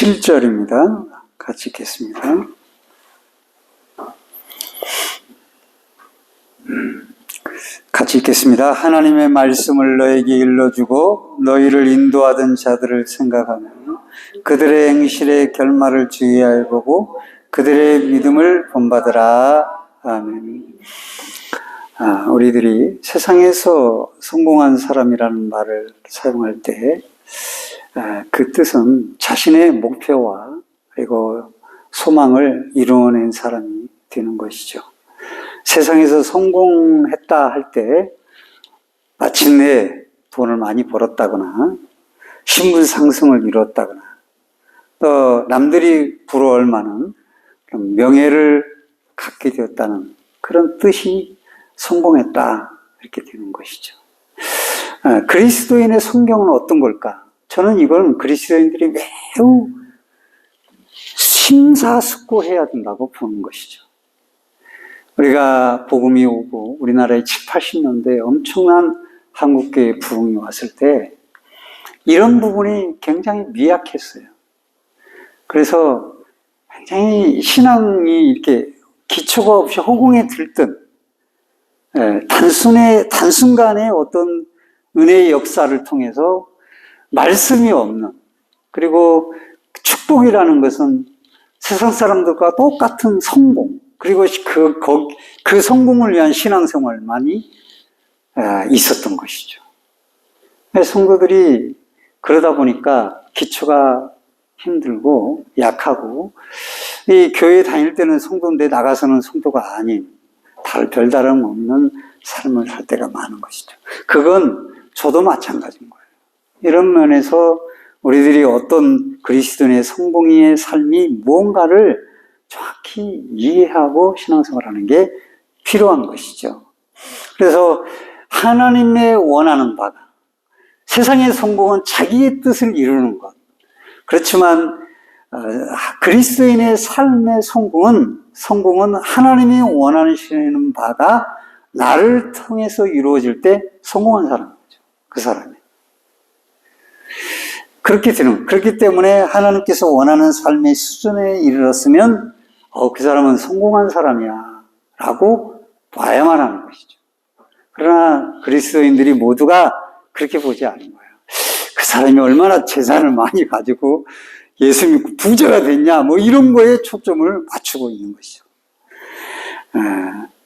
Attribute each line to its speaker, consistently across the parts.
Speaker 1: 7절입니다. 같이 읽겠습니다. 같이 읽겠습니다. 하나님의 말씀을 너에게 일러주고 너희를 인도하던 자들을 생각하며 그들의 행실의 결말을 주의하여 보고 그들의 믿음을 본받으라. 아멘. 우리들이 세상에서 성공한 사람이라는 말을 사용할 때 그 뜻은 자신의 목표와 그리고 소망을 이루어낸 사람이 되는 것이죠. 세상에서 성공했다 할 때 마침내 돈을 많이 벌었다거나 신분 상승을 이뤘다거나 또 남들이 부러워할 만한 명예를 갖게 되었다는 그런 뜻이 성공했다 이렇게 되는 것이죠. 그리스도인의 성경은 어떤 걸까? 저는 이건 그리스도인들이 매우 심사숙고해야 된다고 보는 것이죠. 우리가 복음이 오고 우리나라에 70, 80년대에 엄청난 한국교회 부흥이 왔을 때 이런 부분이 굉장히 미약했어요. 그래서 굉장히 신앙이 이렇게 기초가 없이 허공에 들뜬 단순간의 어떤 은혜의 역사를 통해서 말씀이 없는, 그리고 축복이라는 것은 세상 사람들과 똑같은 성공, 그리고 그 성공을 위한 신앙생활만이 있었던 것이죠. 성도들이 그러다 보니까 기초가 힘들고 약하고 이 교회 다닐 때는 성도인데 나가서는 성도가 아닌 별다름 없는 삶을 살 때가 많은 것이죠. 그건 저도 마찬가지인 거예요. 이런 면에서 우리들이 어떤 그리스도인의 성공의 삶이 무언가를 정확히 이해하고 신앙생활하는 게 필요한 것이죠. 그래서 하나님의 원하는 바가, 세상의 성공은 자기의 뜻을 이루는 것. 그렇지만 그리스도인의 삶의 성공은 하나님이 원하시는 바가 나를 통해서 이루어질 때 성공한 사람이죠. 그 사람이. 그렇기 때문에 하나님께서 원하는 삶의 수준에 이르렀으면 그 사람은 성공한 사람이야 라고 봐야만 하는 것이죠. 그러나 그리스도인들이 모두가 그렇게 보지 않는 거예요. 그 사람이 얼마나 재산을 많이 가지고 예수 믿고 부자가 됐냐 이런 거에 초점을 맞추고 있는 것이죠.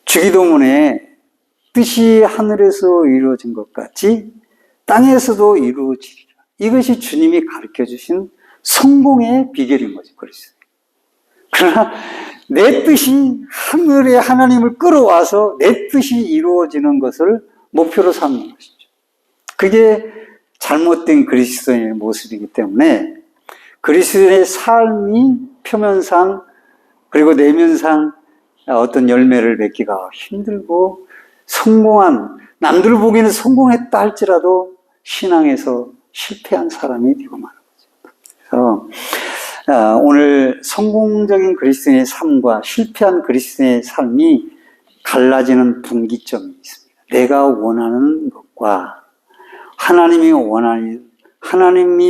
Speaker 1: 주기도문에 뜻이 하늘에서 이루어진 것 같이 땅에서도 이루어지리라. 이것이 주님이 가르쳐 주신 성공의 비결인 거죠. 그리스도. 그러나 내 뜻이 하늘에 하나님을 끌어와서 내 뜻이 이루어지는 것을 목표로 삼는 것이죠. 그게 잘못된 그리스도인의 모습이기 때문에 그리스도인의 삶이 표면상 그리고 내면상 어떤 열매를 맺기가 힘들고 남들 보기에는 성공했다 할지라도 신앙에서 실패한 사람이 되고 마는 거죠. 그래서 오늘 성공적인 그리스도인의 삶과 실패한 그리스도인의 삶이 갈라지는 분기점이 있습니다. 내가 원하는 것과 하나님이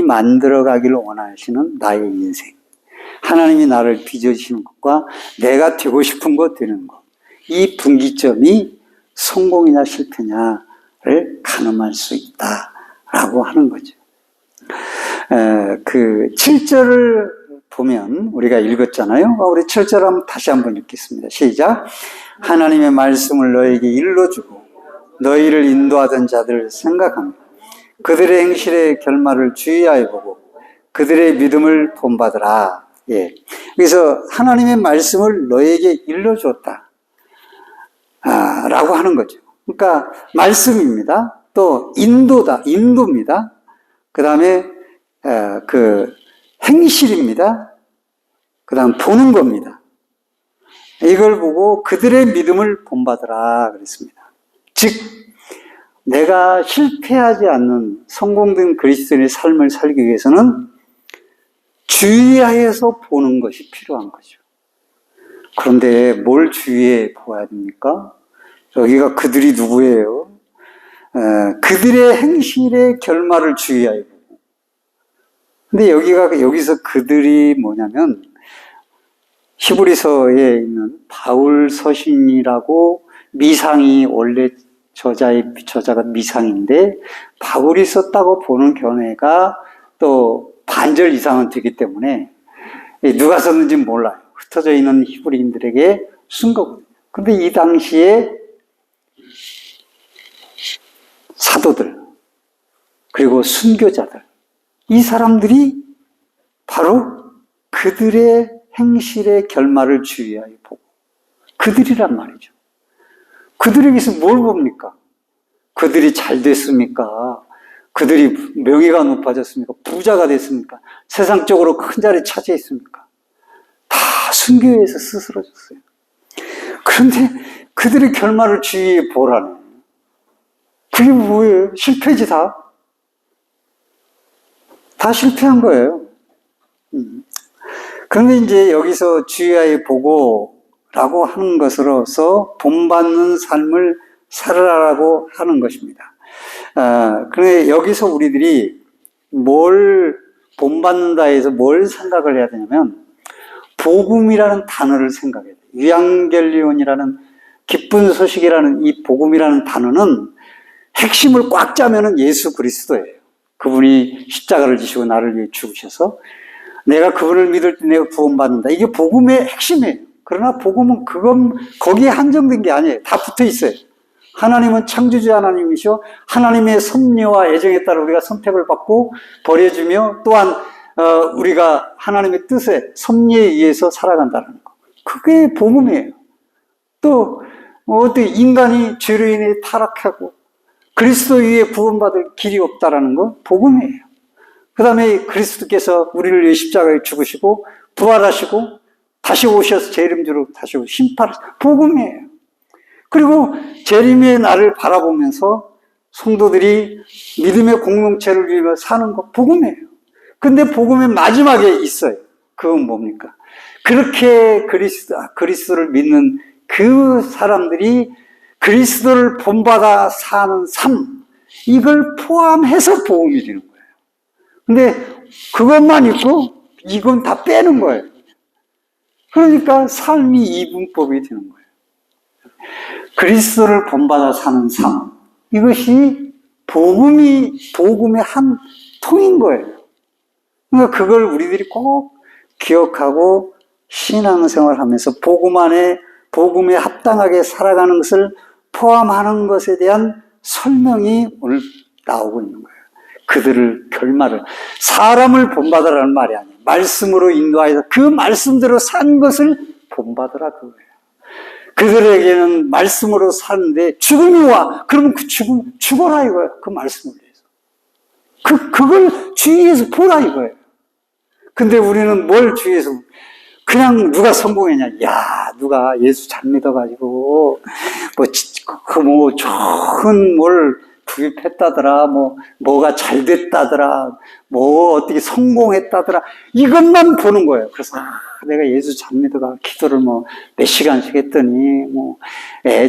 Speaker 1: 만들어가기를 원하시는 나의 인생, 하나님이 나를 빚어주시는 것과 내가 되고 싶은 것 되는 것, 이 분기점이 성공이냐 실패냐를 가늠할 수 있다라고 하는 거죠. 그 7절을 보면 우리가 읽었잖아요. 우리 7절 다시 한번 읽겠습니다. 시작. 하나님의 말씀을 너에게 일러주고 너희를 인도하던 자들을 생각하며 그들의 행실의 결말을 주의하여 보고 그들의 믿음을 본받으라. 예. 그래서 하나님의 말씀을 너에게 일러주었다. 라고 하는 거죠. 그러니까 말씀입니다. 또 인도입니다. 그 다음에 그 행실입니다. 그 다음 보는 겁니다. 이걸 보고 그들의 믿음을 본받으라 그랬습니다. 즉 내가 실패하지 않는 성공된 그리스도인의 삶을 살기 위해서는 주의하여서 보는 것이 필요한 거죠. 그런데 뭘 주의해 보아야 됩니까? 여기가 그들이 누구예요? 그들의 행실의 결말을 주의하여 보고 근데 여기서 그들이 뭐냐면, 히브리서에 있는 바울 서신이라고 미상이 원래 저자가 미상인데, 바울이 썼다고 보는 견해가 또 반절 이상은 되기 때문에 누가 썼는지 몰라요. 흩어져 있는 히브리인들에게 쓴 거거든요. 근데 이 당시에 사도들, 그리고 순교자들, 이 사람들이 바로 그들의 행실의 결말을 주의하여 보고, 그들이란 말이죠. 그들에게서 뭘 봅니까? 그들이 잘 됐습니까? 그들이 명예가 높아졌습니까? 부자가 됐습니까? 세상적으로 큰 자리 차지했습니까? 다 순교에서 스스러졌어요. 그런데 그들의 결말을 주의해 보라네. 그게 뭐예요? 실패지 다. 다 실패한 거예요. 그런데 이제 여기서 주의하여 보고라고 하는 것으로서 본받는 삶을 살아라라고 하는 것입니다. 그런데 여기서 우리들이 뭘 본받는다 해서 뭘 생각을 해야 되냐면, 복음이라는 단어를 생각해야 돼요. 유앙겔리온이라는 기쁜 소식이라는 이 복음이라는 단어는 핵심을 꽉 짜면은 예수 그리스도예요. 그분이 십자가를 지시고 나를 위해 죽으셔서 내가 그분을 믿을 때 내가 구원받는다. 이게 복음의 핵심이에요. 그러나 복음은 거기에 한정된 게 아니에요. 다 붙어 있어요. 하나님은 창조주 하나님이시오. 하나님의 섭리와 애정에 따라 우리가 선택을 받고 버려주며, 또한 우리가 하나님의 뜻에 섭리에 의해서 살아간다는 거. 그게 복음이에요. 또 어떻게 인간이 죄로 인해 타락하고 그리스도 위에 구원받을 길이 없다라는 거 복음이에요. 그 다음에 그리스도께서 우리를 위해 십자가에 죽으시고 부활하시고 다시 오셔서 재림주로 다시 오고 심판하시고 복음이에요. 그리고 재림의 날을 바라보면서 성도들이 믿음의 공동체를 위해 사는 거 복음이에요. 근데 복음의 마지막에 있어요. 그건 뭡니까? 그렇게 그리스도를 믿는 그 사람들이 그리스도를 본받아 사는 삶, 이걸 포함해서 복음이 되는 거예요. 근데 그것만 있고 이건 다 빼는 거예요. 그러니까 삶이 이분법이 되는 거예요. 그리스도를 본받아 사는 삶, 이것이 복음의 한 통인 거예요. 그러니까 그걸 우리들이 꼭 기억하고 신앙생활을 하면서 복음에 합당하게 살아가는 것을 포함하는 것에 대한 설명이 오늘 나오고 있는 거예요. 그들을 결말을, 사람을 본받으라는 말이 아니에요. 말씀으로 인도하여서 그 말씀대로 산 것을 본받으라 그거예요. 그들에게는 말씀으로 사는데 죽음이 와. 그러면 그 죽어라 이거예요. 그 말씀을 위해서. 그걸 주위에서 보라 이거예요. 근데 우리는 뭘 주위에서, 그냥 누가 성공했냐. 야, 누가 예수 잘 믿어가지고, 좋은 뭘 구입했다더라, 뭐가 잘 됐다더라, 어떻게 성공했다더라. 이것만 보는 거예요. 그래서, 내가 예수 잘 믿어가 기도를 몇 시간씩 했더니,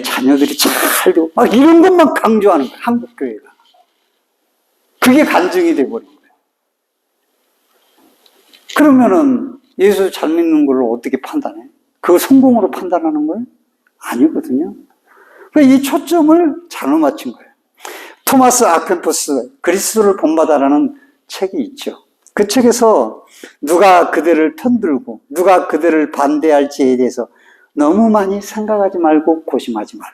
Speaker 1: 자녀들이 잘 되고, 막 이런 것만 강조하는 거예요. 한국교회가. 그게 간증이 돼버린 거예요. 그러면은, 예수 잘 믿는 걸로 어떻게 판단해? 그거 성공으로 판단하는 거예요? 아니거든요. 그러니까 이 초점을 잘못 맞춘 거예요. 토마스 아퀴나스 그리스도를 본받아라는 책이 있죠. 그 책에서 누가 그들을 편들고 누가 그들을 반대할지에 대해서 너무 많이 생각하지 말고 고심하지 말라.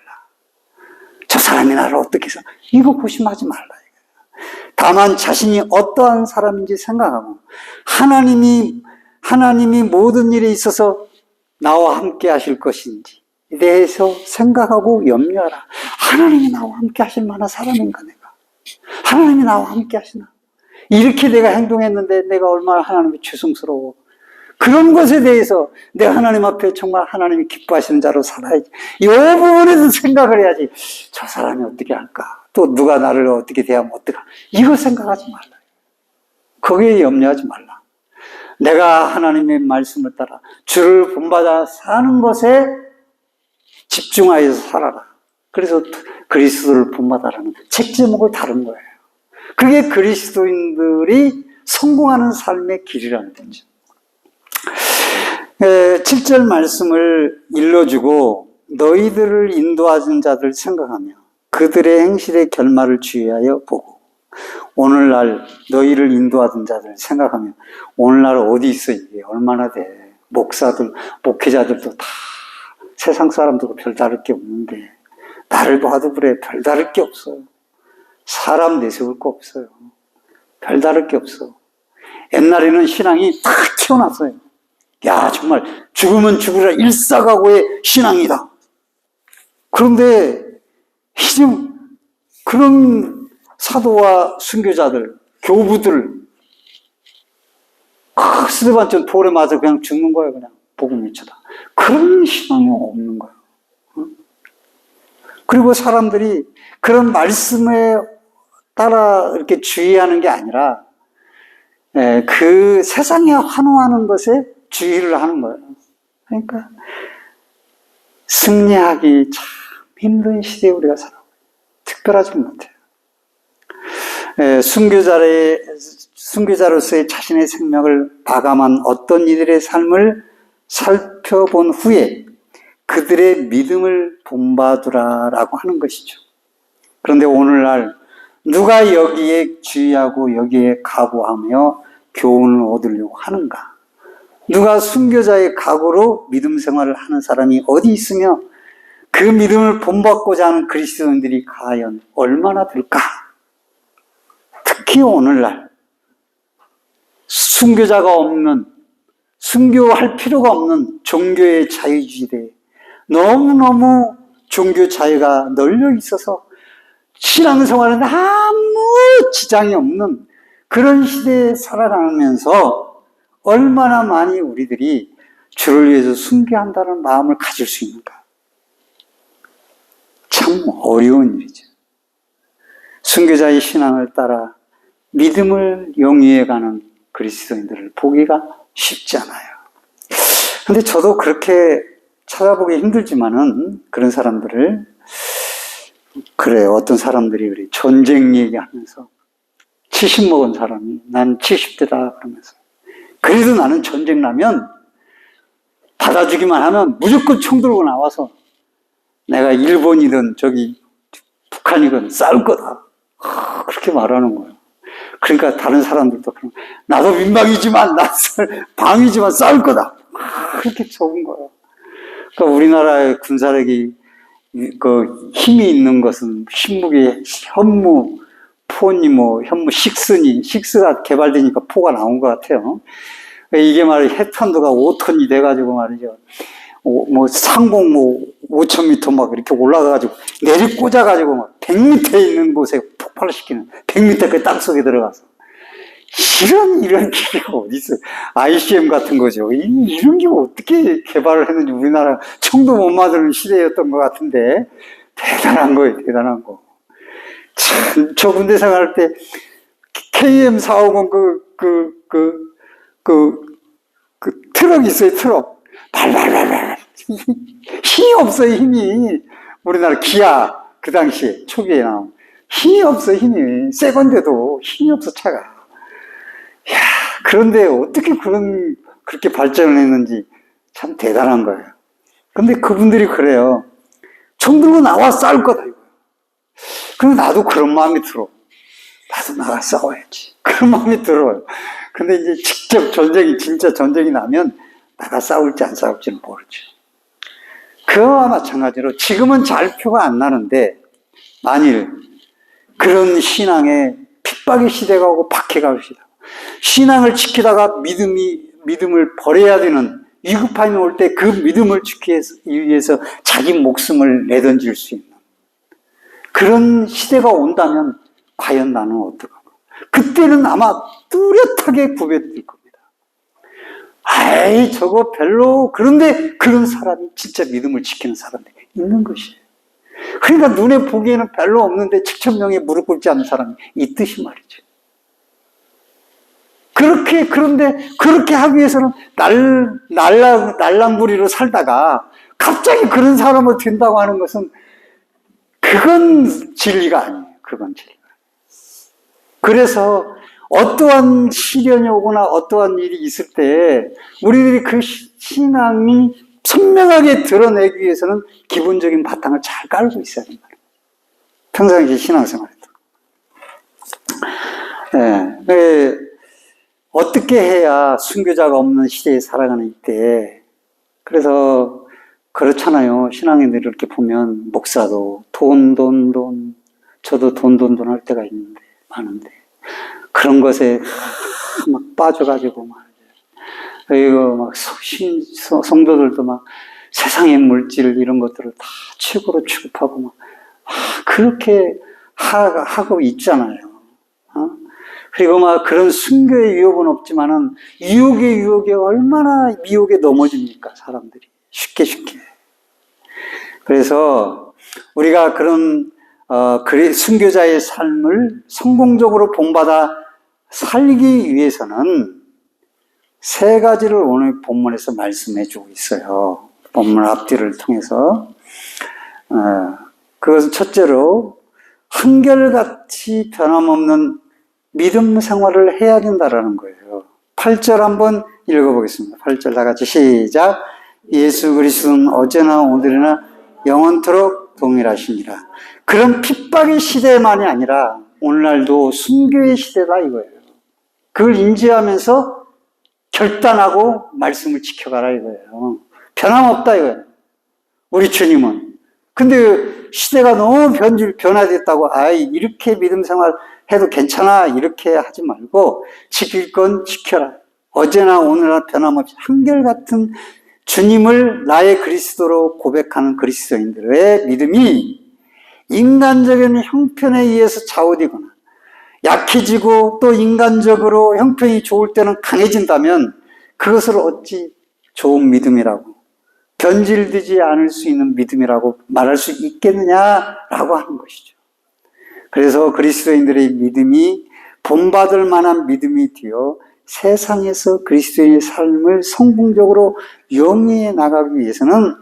Speaker 1: 저 사람이 나를 어떻게 해서 이거 고심하지 말라. 다만 자신이 어떠한 사람인지 생각하고 하나님이 모든 일에 있어서 나와 함께 하실 것인지 에 대해서 생각하고 염려하라. 하나님이 나와 함께 하실 만한 사람인가 내가? 하나님이 나와 함께 하시나? 이렇게 내가 행동했는데 내가 얼마나 하나님이 죄송스러워. 그런 것에 대해서 내가 하나님 앞에 정말 하나님이 기뻐하시는 자로 살아야지. 이 부분에서 생각을 해야지. 저 사람이 어떻게 할까? 또 누가 나를 어떻게 대하면 어떡하? 이거 생각하지 말라. 거기에 염려하지 말라. 내가 하나님의 말씀을 따라 주를 본받아 사는 것에 집중하여서 살아라. 그래서 그리스도를 본받아라는 책 제목을 다른 거예요. 그게 그리스도인들이 성공하는 삶의 길이라는 거죠. 7절 말씀을 일러주고 너희들을 인도하는 자들 생각하며 그들의 행실의 결말을 주의하여 보고 오늘날 너희를 인도하던 자들 생각하며 오늘날 어디 있어 이게 얼마나 돼. 목사들, 목회자들도 다 세상 사람들과 별다를 게 없는데 나를 봐도 그래 별다를 게 없어요. 사람 내세울 거 없어요. 별다를 게 없어. 옛날에는 신앙이 탁 튀어났어요. 야 정말 죽으면 죽으라 일사각오의 신앙이다. 그런데 이제 그런 사도와 순교자들, 교부들 스데반처럼 돌에 맞아 그냥 죽는 거예요. 그냥 복음 외쳐다. 그런 신앙이 없는 거예요. 그리고 사람들이 그런 말씀에 따라 이렇게 주의하는 게 아니라 그 세상에 환호하는 것에 주의를 하는 거예요. 그러니까 승리하기 참 힘든 시대에 우리가 살아요. 특별하지 못해요. 순교자로서의 자신의 생명을 마감한 어떤 이들의 삶을 살펴본 후에 그들의 믿음을 본받으라라고 하는 것이죠. 그런데 오늘날 누가 여기에 주의하고 여기에 각오하며 교훈을 얻으려고 하는가? 누가 순교자의 각오로 믿음 생활을 하는 사람이 어디 있으며 그 믿음을 본받고자 하는 그리스도인들이 과연 얼마나 될까? 특히 오늘날 순교자가 없는, 순교할 필요가 없는 종교의 자유시대에 너무너무 종교 자유가 널려 있어서 신앙생활은 아무 지장이 없는 그런 시대에 살아가면서 얼마나 많이 우리들이 주를 위해서 순교한다는 마음을 가질 수 있는가? 참 어려운 일이죠. 순교자의 신앙을 따라 믿음을 영위해가는 그리스도인들을 보기가 쉽지 않아요. 근데 저도 그렇게 찾아보기 힘들지만은 그런 사람들을 그래요. 어떤 사람들이 그래 전쟁 얘기하면서 70 먹은 사람이 난 70대다 그러면서 그래도 나는 전쟁 나면 받아주기만 하면 무조건 총 들고 나와서 내가 일본이든 저기 북한이든 싸울 거다. 그렇게 말하는 거예요. 그러니까 다른 사람들도 그럼 나도 민방이지만 나도 방이지만 싸울 거다. 그렇게 적은 거예요. 그러니까 우리나라의 군사력이 그 힘이 있는 것은 신무기, 현무, 포니, 현무, 식스가 개발되니까 포가 나온 것 같아요. 이게 말이야 핵탄두가 5톤이 돼가지고 말이죠. 상공 5,000m 막 이렇게 올라가가지고 내리 꽂아가지고 막 100m에 있는 곳에 폭발을 시키는 100m까지 땅속에 들어가서 이런 기계가 어디 있어요? ICM 같은 거죠. 이런 게 어떻게 개발을 했는지 우리나라 총도 못 맞는 시대였던 것 같은데 대단한 거예요, 대단한 거. 참, 저 군대 생활할 때 KM450 그 트럭 있어요, 트럭. 발발발발. 힘이 없어요, 힘이. 우리나라 기아, 그 당시에, 초기에 나온. 힘이 없어, 힘이. 새 건데도 힘이 없어, 차가. 야, 그런데 어떻게 그렇게 발전을 했는지 참 대단한 거예요. 근데 그분들이 그래요. 총 들고 나와 싸울 거다, 이거. 그럼 나도 그런 마음이 들어. 나도 나가 싸워야지. 그런 마음이 들어요. 근데 이제 직접 진짜 전쟁이 나면 나가 싸울지 안 싸울지는 모르죠. 그와 마찬가지로 지금은 잘 표가 안 나는데 만일 그런 신앙에 핍박의 시대가 오고 박해가 옵시다. 신앙을 지키다가 믿음을 버려야 되는 위급함이 올 때 그 믿음을 지키기 위해서 자기 목숨을 내던질 수 있는 그런 시대가 온다면 과연 나는 어떨까? 그때는 아마 뚜렷하게 구별될 겁니다. 아이, 저거 별로. 그런데 그런 사람이 진짜 믿음을 지키는 사람들이 있는 것이에요. 그러니까 눈에 보기에는 별로 없는데 7,000명이 무릎 꿇지 않는 사람이 있듯이 말이죠. 그런데 그렇게 하기 위해서는 날랑부리로 살다가 갑자기 그런 사람을 된다고 하는 것은 그건 진리가 아니에요. 그건 진리가 아니에요. 그래서 어떠한 시련이 오거나 어떠한 일이 있을 때 우리들이 그 신앙이 선명하게 드러내기 위해서는 기본적인 바탕을 잘 깔고 있어야 된다. 평상시 신앙생활에도. 네. 어떻게 해야 순교자가 없는 시대에 살아가는 이때, 그래서 그렇잖아요. 신앙인들 이렇게 보면 목사도 돈 저도 돈 할 때가 있는데 많은데 그런 것에 막 빠져가지고 막 이거 막 성도들도 막 세상의 물질 이런 것들을 다 최고로 취급하고 막 그렇게 하고 있잖아요. 그리고 막 그런 순교의 유혹은 없지만은 유혹의 유혹에 얼마나 미혹에 넘어집니까, 사람들이. 쉽게. 그래서 우리가 그런 순교자의 삶을 성공적으로 본받아 살기 위해서는 세 가지를 오늘 본문에서 말씀해 주고 있어요. 본문 앞뒤를 통해서. 그것은 첫째로 한결같이 변함없는 믿음 생활을 해야 된다라는 거예요. 8절 한번 읽어보겠습니다. 8절 다 같이 시작. 예수 그리스도는 어제나 오늘이나 영원토록 동일하시니라. 그런 핍박의 시대만이 아니라 오늘날도 순교의 시대다 이거예요. 그걸 인지하면서 결단하고 말씀을 지켜가라 이거예요. 변함없다 이거예요. 우리 주님은. 근데 시대가 너무 변화됐다고 이렇게 믿음 생활 해도 괜찮아 이렇게 하지 말고 지킬 건 지켜라. 어제나 오늘나 변함없이 한결같은 주님을 나의 그리스도로 고백하는 그리스도인들의 믿음이 인간적인 형편에 의해서 좌우되거나 약해지고 또 인간적으로 형편이 좋을 때는 강해진다면 그것을 어찌 좋은 믿음이라고 변질되지 않을 수 있는 믿음이라고 말할 수 있겠느냐라고 하는 것이죠. 그래서 그리스도인들의 믿음이 본받을 만한 믿음이 되어 세상에서 그리스도인의 삶을 성공적으로 영위해 나가기 위해서는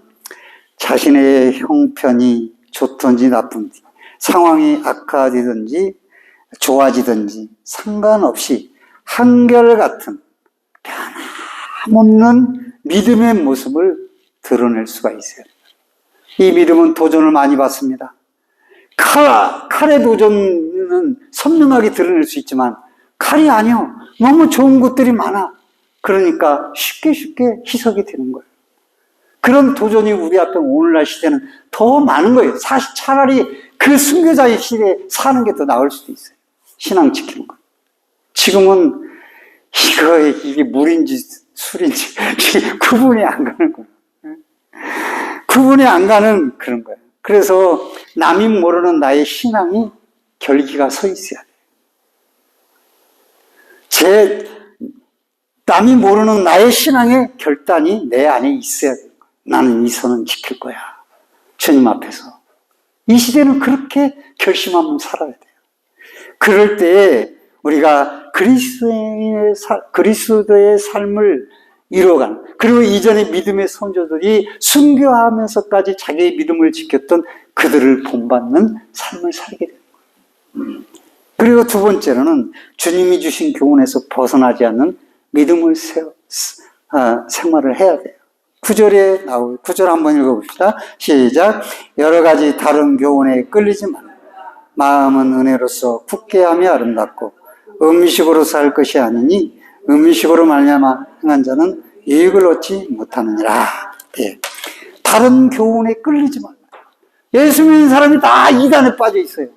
Speaker 1: 자신의 형편이 좋든지 나쁜지 상황이 악화되든지 좋아지든지 상관없이 한결같은 변함없는 믿음의 모습을 드러낼 수가 있어요. 이 믿음은 도전을 많이 받습니다. 칼의 도전은 선명하게 드러낼 수 있지만 칼이 아니요. 너무 좋은 것들이 많아. 그러니까 쉽게 희석이 되는 거예요. 그런 도전이 우리 앞에 오늘날 시대는 더 많은 거예요. 사실 차라리 그 순교자의 시대에 사는 게 더 나을 수도 있어요. 신앙 지키는 거. 지금은 이게 물인지 술인지 구분이 안 가는 거예요. 구분이 안 가는 그런 거예요. 그래서 남이 모르는 나의 신앙이 결기가 서 있어야 돼요. 남이 모르는 나의 신앙의 결단이 내 안에 있어야 돼요. 나는 이 선은 지킬 거야. 주님 앞에서. 이 시대는 그렇게 결심하면 살아야 돼요. 그럴 때 우리가 그리스도의 삶을 이루어가는, 그리고 이전의 믿음의 선조들이 순교하면서까지 자기의 믿음을 지켰던 그들을 본받는 삶을 살게 되는 거예요. 그리고 두 번째로는 주님이 주신 교훈에서 벗어나지 않는 믿음을 생활을 해야 돼요. 9절 한번 읽어봅시다. 시작. 여러 가지 다른 교훈에 끌리지 말라. 마음은 은혜로서 굳게하며 아름답고 음식으로 살 것이 아니니 음식으로 말미암아 행한 자는 이익을 얻지 못하느니라. 예. 다른 교훈에 끌리지 말라. 예수 믿는 사람이 다 이단에 빠져 있어요.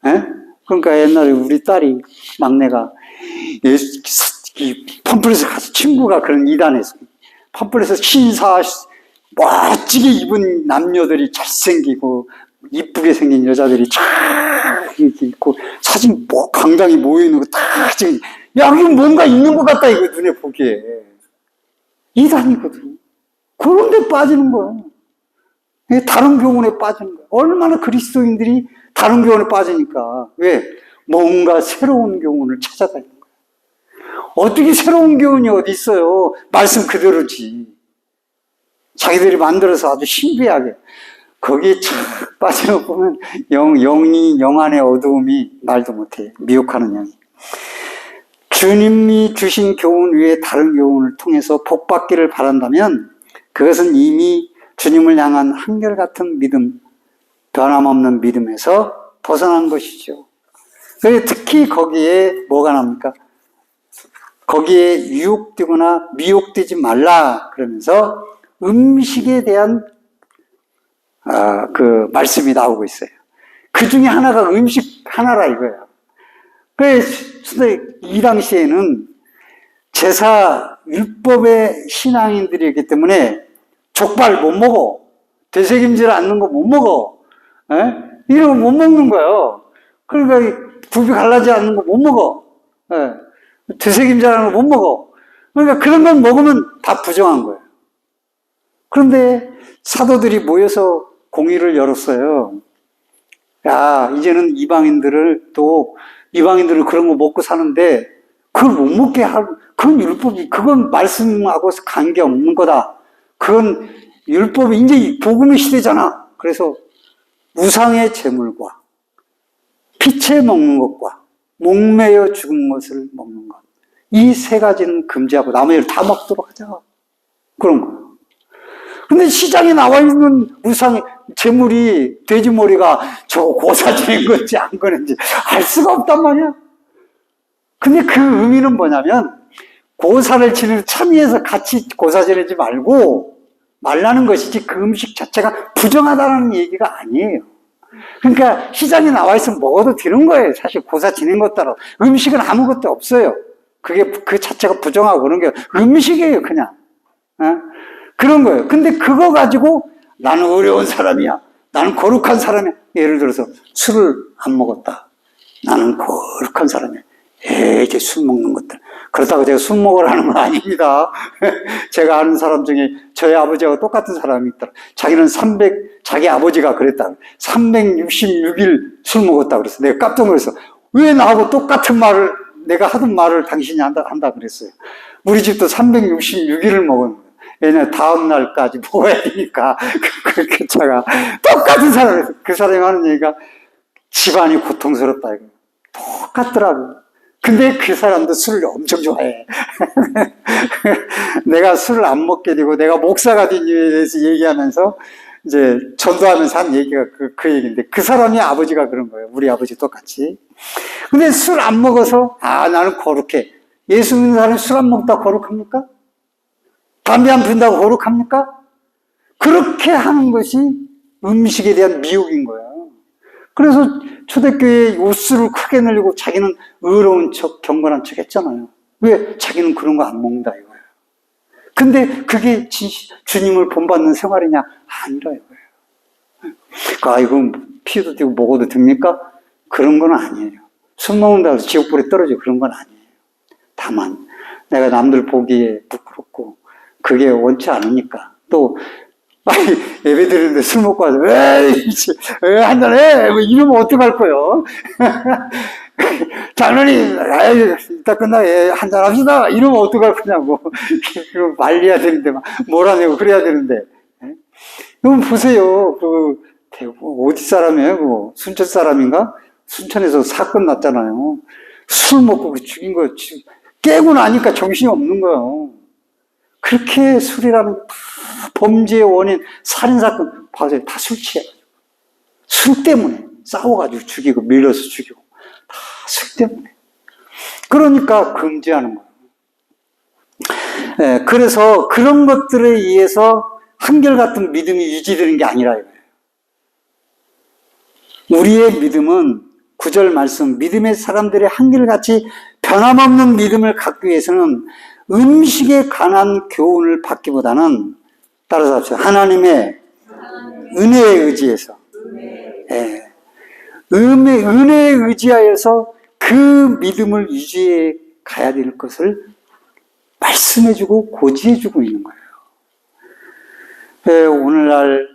Speaker 1: 예? 그러니까 옛날에 우리 딸이 막내가 팜플렛에 가서 친구가 그런 이단에서 팜플렛에서 멋지게 입은 남녀들이 잘생기고 이쁘게 생긴 여자들이 쫙 이렇게 있고 사진 강당이 모여있는 거 딱 찍은, 야, 이거 뭔가 있는 것 같다 이거 눈에 보기에. 이단이거든. 그런 데 빠지는 거야. 다른 교훈에 빠지는 거야. 얼마나 그리스도인들이 다른 교훈에 빠지니까. 왜? 뭔가 새로운 교훈을 찾아다니는 거야. 어떻게 새로운 교훈이 어디 있어요? 말씀 그대로지. 자기들이 만들어서 아주 신비하게. 거기에 착 빠져보면 영 안의 어두움이 말도 못해. 미혹하는 영이. 주님이 주신 교훈 외에 다른 교훈을 통해서 복받기를 바란다면 그것은 이미 주님을 향한 한결같은 믿음, 변함없는 믿음에서 벗어난 것이죠. 특히 거기에 뭐가 납니까? 거기에 유혹되거나 미혹되지 말라 그러면서 음식에 대한 그 말씀이 나오고 있어요. 그 중에 하나가 음식 하나라 이거예요. 그래서 이 당시에는 제사 율법의 신앙인들이었기 때문에 족발 못 먹어, 되새김질 않는 거 못 먹어, 이런 거 못 먹는 거예요. 그러니까 굽이 갈라지 않는 거 못 먹어, 되새김질 하는 거 못 먹어. 그러니까 그런 건 먹으면 다 부정한 거예요. 그런데 사도들이 모여서 공의를 열었어요. 야, 이제는 이방인들은 그런 거 먹고 사는데 그걸 못 먹게 그건 율법이, 그건 말씀하고 관계없는 거다. 그건 율법이 이제 복음의 시대잖아. 그래서 우상의 제물과 피채 먹는 것과 목매여 죽은 것을 먹는 것, 이 세 가지는 금지하고 나머지를 다 먹도록 하자. 그런 거예요. 근데 시장에 나와 있는 우상의 제물이 돼지머리가 저거 고사 지낸 건지 안 건지 알 수가 없단 말이야. 근데 그 의미는 뭐냐면 고사를 지내는 참여해서 같이 고사 지내지 말라는 것이지 그 음식 자체가 부정하다는 얘기가 아니에요. 그러니까 시장에 나와 있으면 먹어도 되는 거예요. 사실 고사 지낸 것 따라 음식은 아무것도 없어요. 그게 그 자체가 부정하고 그런 게 음식이에요, 그냥. 그런 거예요. 근데 그거 가지고 나는 어려운 사람이야, 나는 거룩한 사람이야. 예를 들어서 술을 안 먹었다. 나는 거룩한 사람이야. 이제 술 먹는 것들. 그렇다고 제가 술 먹으라는 건 아닙니다. 제가 아는 사람 중에 저희 아버지하고 똑같은 사람이 있더라. 자기는 자기 아버지가 그랬다. 366일 술 먹었다 그랬어. 내가 깜짝 놀랐어. 왜 나하고 똑같은 말을, 내가 하던 말을 당신이 한다 그랬어요. 우리 집도 366일을 먹은 거예요. 왜냐면 다음 날까지 먹어야 되니까. 그 차가 똑같은 사람이에요. 그 사람이 하는 얘기가 집안이 고통스럽다 이거. 똑같더라고. 근데 그 사람도 술을 엄청 좋아해. 내가 술을 안 먹게 되고 내가 목사가 된 이유에 대해서 얘기하면서 이제 전도하면서 한 얘기가 그 얘기인데, 그 사람이 아버지가 그런 거예요. 우리 아버지 똑같이. 근데 술 안 먹어서 나는 거룩해. 예수 믿는 사람이 술 안 먹다 거룩합니까? 담배 안 피운다고 거룩합니까? 그렇게 하는 것이 음식에 대한 미혹인 거야. 그래서 초대교회에 옷수를 크게 늘리고 자기는 의로운 척, 경건한 척 했잖아요. 왜? 자기는 그런 거 안 먹는다 이거예요. 근데 그게 주님을 본받는 생활이냐? 아니라 이거예요. 이거 피도 되고 먹어도 됩니까? 그런 건 아니에요. 술 먹는다고 해서 지옥불에 떨어지고 그런 건 아니에요. 다만 내가 남들 보기에 부끄럽고 그게 원치 않으니까, 또 예배 드리는데 술 먹고 와서 한잔해 이러면 어떡할 거예요. 장로님 이따 끝나게 한잔 합시다 이러면 어떡할 거냐고. 그럼 말려야 되는데 막 몰아내고 그래야 되는데. 그럼 보세요. 대구 어디 사람이에요? 순천 사람인가? 순천에서 사건 났잖아요. 술 먹고 죽인 거 깨고 나니까 정신이 없는 거예요. 그렇게 술이라는 범죄의 원인, 살인사건, 봐세요. 다 술 취해가지고. 술 때문에 싸워가지고 죽이고, 밀려서 죽이고. 다 술 때문에. 그러니까 금지하는 거예요. 그래서 그런 것들에 의해서 한결같은 믿음이 유지되는 게 아니라 이거예요. 우리의 믿음은 9절 말씀, 믿음의 사람들의 한결같이 변함없는 믿음을 갖기 위해서는 음식에 관한 교훈을 받기보다는, 따라서 합시다. 하나님의 은혜에 의지해서, 은혜에 의지하여서 그 믿음을 유지해 가야 될 것을 말씀해주고 고지해주고 있는 거예요. 오늘날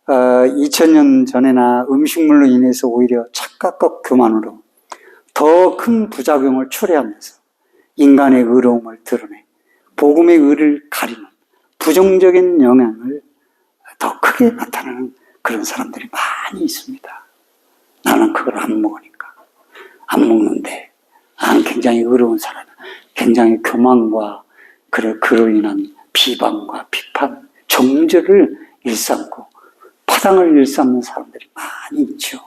Speaker 1: 2000년 전에나 음식물로 인해서 오히려 착각과 교만으로 더 큰 부작용을 초래하면서 인간의 의로움을 드러내 복음의 의를 가리는 부정적인 영향을 더 크게 나타나는 그런 사람들이 많이 있습니다. 나는 그걸 안 먹으니까. 안 먹는데 안 괜찮아. 굉장히 어려운 사람, 굉장히 교만과 그로 인한 비방과 비판, 정죄를 일삼고 파당을 일삼는 사람들이 많이 있죠.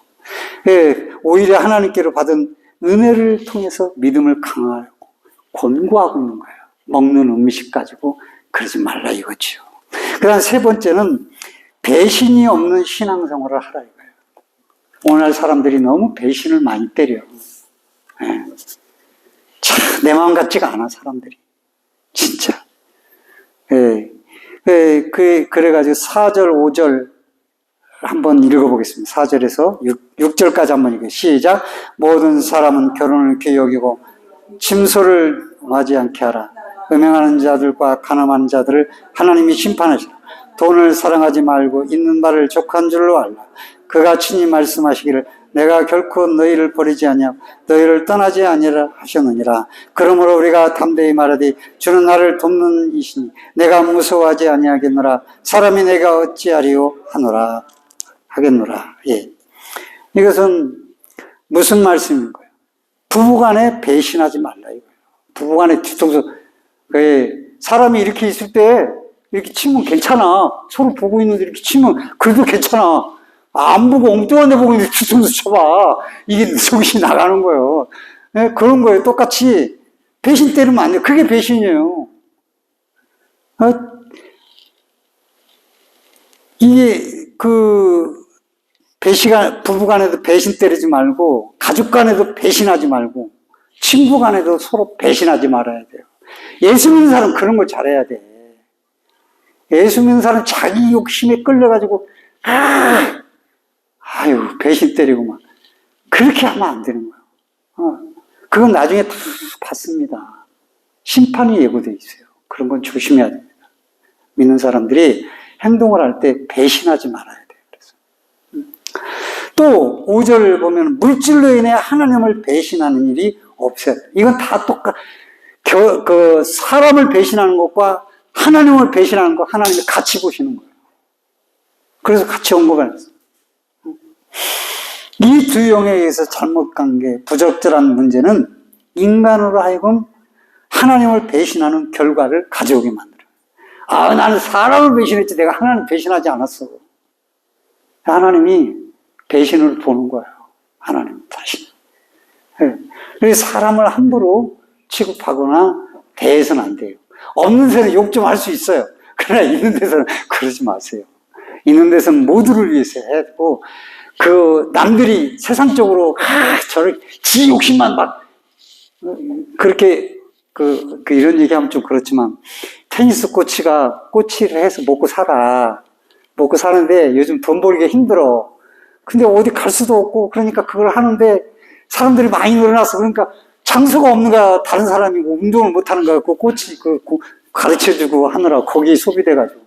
Speaker 1: 예, 오히려 하나님께로 받은 은혜를 통해서 믿음을 강화하고 권고하고 있는 거예요. 먹는 음식 가지고 그러지 말라 이거죠. 그 다음 세 번째는 배신이 없는 신앙생활을 하라 이거예요. 오늘날 사람들이 너무 배신을 많이 때려. 예. 참, 내 마음 같지가 않아, 사람들이. 진짜. 예. 그래가지고 4절, 5절 한번 읽어보겠습니다. 4절에서 6절까지 한번 읽어요. 시작. 모든 사람은 결혼을 귀히 여기고 침소를 맞지 않게 하라. 음행하는 자들과 가늠하는 자들을 하나님이 심판하시라. 돈을 사랑하지 말고 있는 바를 족한 줄로 알라. 그가 친히 말씀하시기를 내가 결코 너희를 버리지 아니하고 너희를 떠나지 아니라 하셨느니라. 그러므로 우리가 담대히 말하되 주는 나를 돕는 이시니 내가 무서워하지 아니하겠노라. 사람이 내가 어찌하리요 하겠노라. 예. 이것은 무슨 말씀인 거예요? 부부간에 배신하지 말라 이거예요. 부부간에 뒤통수. 사람이 이렇게 있을 때 이렇게 치면 괜찮아. 서로 보고 있는데 이렇게 치면 그래도 괜찮아. 안 보고 엉뚱한 데 보고 있는데 뒤통수 쳐봐. 이게 정신이 나가는 거예요. 네, 그런 거예요. 똑같이 배신 때리면 안 돼요. 그게 배신이에요. 이게 부부 간에도 배신 때리지 말고 가족 간에도 배신하지 말고 친구 간에도 서로 배신하지 말아야 돼요. 예수 믿는 사람은 그런 걸 잘해야 돼. 예수 믿는 사람은 자기 욕심에 끌려가지고 배신 때리고 막 그렇게 하면 안 되는 거예요. 그건 나중에 다 받습니다. 심판이 예고되어 있어요. 그런 건 조심해야 됩니다. 믿는 사람들이 행동을 할 때 배신하지 말아야 돼요. 그래서 또 5절을 보면 물질로 인해 하나님을 배신하는 일이 없어요. 이건 다 사람을 배신하는 것과 하나님을 배신하는 거 하나님이 같이 보시는 거예요. 그래서 같이 언급을 했어요. 이 두 영에 의해서 잘못 간 게 부적절한 문제는 인간으로 하여금 하나님을 배신하는 결과를 가져오게 만들어요. 나는 사람을 배신했지 내가 하나님 배신하지 않았어. 하나님이 배신을 보는 거예요. 하나님 다시. 그래서 사람을 함부로 취급하거나 대해서는 안 돼요. 없는 데는 욕 좀 할 수 있어요. 그러나 있는 데서는 그러지 마세요. 있는 데서는 모두를 위해서 해야 되고, 남들이 세상적으로, 저를, 지 욕심만 막, 그렇게, 이런 얘기하면 좀 그렇지만, 테니스 코치를 해서 먹고 살아. 먹고 사는데 요즘 돈 벌기가 힘들어. 근데 어디 갈 수도 없고, 그러니까 그걸 하는데, 사람들이 많이 늘어났어. 그러니까 장소가 없는 거야. 다른 사람이고, 운동을 못 하는 거야. 코치, 가르쳐주고 하느라 거기에 소비돼가지고.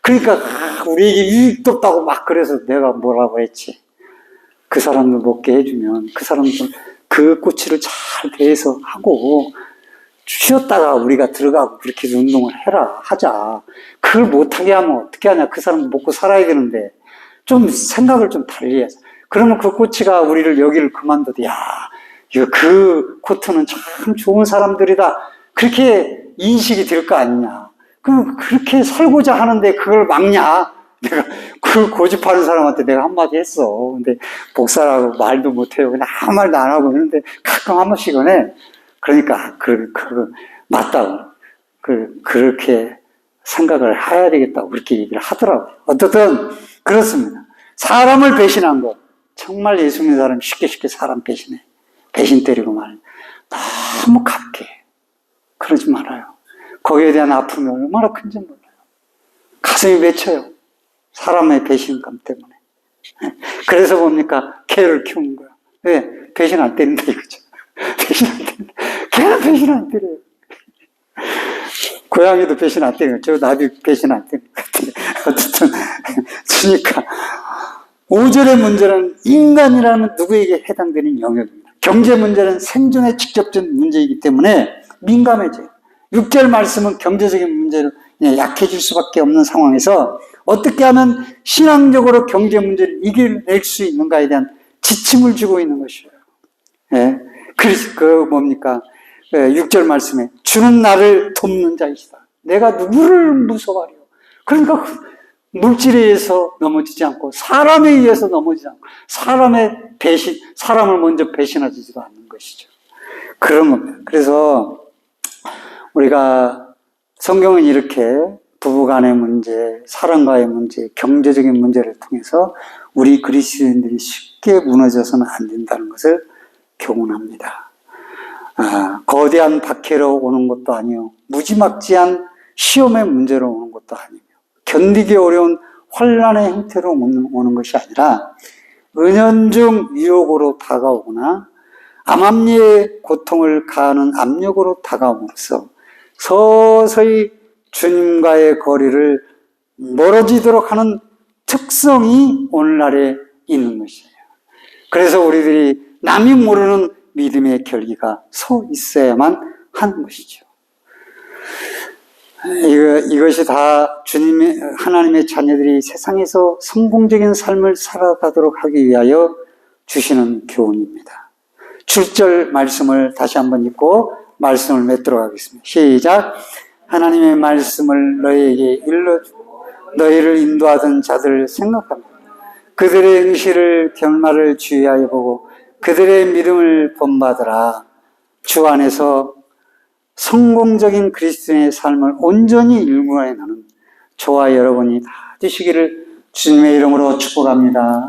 Speaker 1: 그러니까, 우리에게 유익도 없다고 막 그래서 내가 뭐라고 했지. 그 사람들 먹게 해주면, 그 사람들 그 코치를 잘 대해서 하고, 쉬었다가 우리가 들어가고 그렇게 운동을 하자. 그걸 못하게 하면 어떻게 하냐. 그 사람 먹고 살아야 되는데, 좀 생각을 좀 달리 해서. 그러면 그 코치가 우리를 여기를 그만둬도, 그 코트는 참 좋은 사람들이다. 그렇게 인식이 될 거 아니냐. 그럼 그렇게 살고자 하는데 그걸 막냐? 내가 그 고집하는 사람한테 내가 한마디 했어. 근데 복사라고 말도 못해요. 그냥 아무 말도 안 하고 있는데 가끔 한 번씩은 해. 그러니까, 맞다고. 그렇게 생각을 해야 되겠다고 그렇게 얘기를 하더라고요. 어쨌든, 그렇습니다. 사람을 배신한 거. 정말 예수 믿는 사람 쉽게 사람 배신해. 배신 때리고 말. 너무 갚게. 그러지 말아요. 거기에 대한 아픔이 얼마나 큰지 몰라요. 가슴이 맺혀요. 사람의 배신감 때문에. 그래서 뭡니까? 개를 키우는 거야. 왜? 배신 안 때린다 이거죠. 배신 안 때린다. 개는 배신 안 때려요. 고양이도 배신 안 때려요. 저 나비 배신 안 때리는 것 같아요. 어쨌든, 그러니까 5절의 문제는 인간이라면 누구에게 해당되는 영역입니다. 경제 문제는 생존의 직접적인 문제이기 때문에 민감해져요. 6절 말씀은 경제적인 문제로 약해질 수밖에 없는 상황에서 어떻게 하면 신앙적으로 경제 문제를 이겨낼 수 있는가에 대한 지침을 주고 있는 것이에요. 예. 그래서 뭡니까? 6절 말씀에 주는 나를 돕는 자이시다. 내가 누구를 무서워하려. 그러니까 물질에 의해서 넘어지지 않고 사람에 의해서 넘어지지 않고 사람을 먼저 배신하지도 않는 것이죠. 그런 겁니다. 그래서 우리가 성경은 이렇게 부부간의 문제, 사랑과의 문제, 경제적인 문제를 통해서 우리 그리스도인들이 쉽게 무너져서는 안 된다는 것을 교훈합니다. 거대한 박해로 오는 것도 아니요, 무지막지한 시험의 문제로 오는 것도 아니며, 견디기 어려운 환난의 형태로 오는 것이 아니라 은연중 유혹으로 다가오거나 암암리의 고통을 가하는 압력으로 다가오면서 서서히 주님과의 거리를 멀어지도록 하는 특성이 오늘날에 있는 것이에요. 그래서 우리들이 남이 모르는 믿음의 결기가 서 있어야만 하는 것이죠. 이것이 다 하나님의 자녀들이 세상에서 성공적인 삶을 살아가도록 하기 위하여 주시는 교훈입니다. 7절 말씀을 다시 한번 읽고 말씀을 맺도록 하겠습니다. 시작. 하나님의 말씀을 너희에게 일러주고 너희를 인도하던 자들을 생각하며 그들의 응시를 결말을 주의하여 보고 그들의 믿음을 본받으라. 주 안에서 성공적인 그리스도인의 삶을 온전히 일구어야 하는 저와 여러분이 다 되시기를 주님의 이름으로 축복합니다.